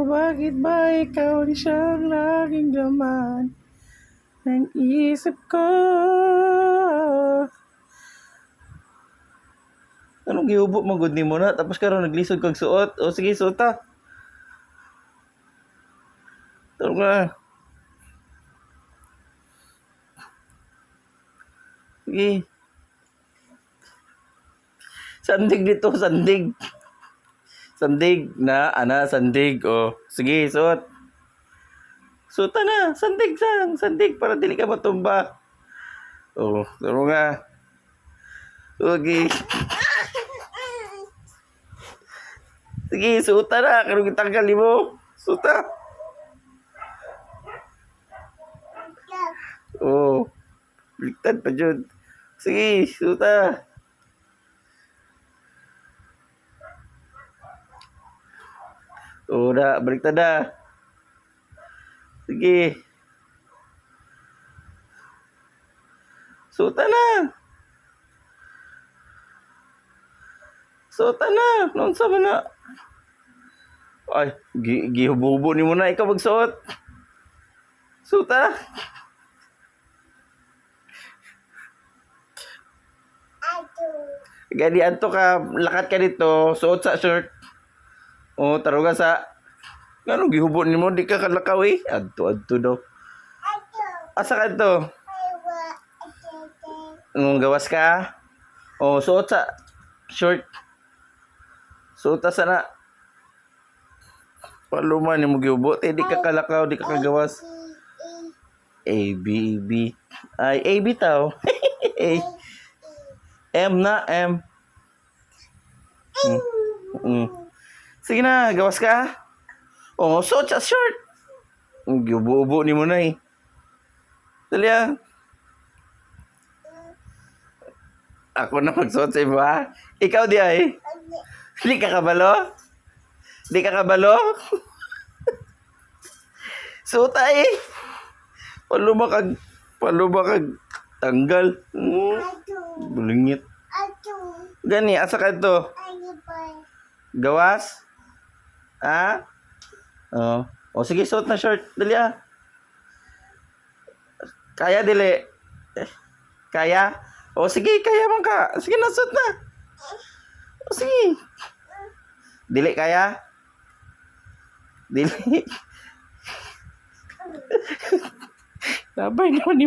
bakit ba ikaw di siyang laging laman ng isip ko? Anong gihubo mo good ni mo na? Tapos karon naglisod kag suot. O sige, suota. Tawag na. Sige. Sandig dito, sandig. Sandig na, sandig. O, sige, suot. Suota na, sandig sang, sandig para dili ka matumba. O, tawag nga. Okay. Sige, suota na. Karong itanggal mo. Suota. Oh. Baliktad pa dyan. Sige, suota. Oh, na. Baliktad na. Sige. Suota na. Suota na. Nonsa man na. Ay, gihubo-hubo ni mo na. Ikaw magsuot. Suota. Gani anto ka, lakat ka dito, suot sa shirt. O, taruga sa... Ano, gihubo ni mo, di ka kalakaw eh. Adto daw. Asa ka ito? Anong gawas ka? O, suot sa shirt. Suot sa na. Paluman ni mo gihubo. Di ka kalakaw, di ka kagawas. A, B, B. Ay, A, B tao. M na, M. Sige na, gawas ka. Oh, suot sa shirt. Giubo-ubo ni mo na eh. Dali ah. Ako na magsuot sa iba. Ikaw di ay. Di ka kabalo? Di ka kabalo? Suot ay. Palumakag tanggal. Bulingit. Gani, asa ka ito? Gawas? Ha? Oh. O sige, suot na short. Dali ah. Kaya dili. Kaya? O sige, kaya man ka. Sige na, suot na. O sige. Dili kaya? Dili. Sabay naman ni mo.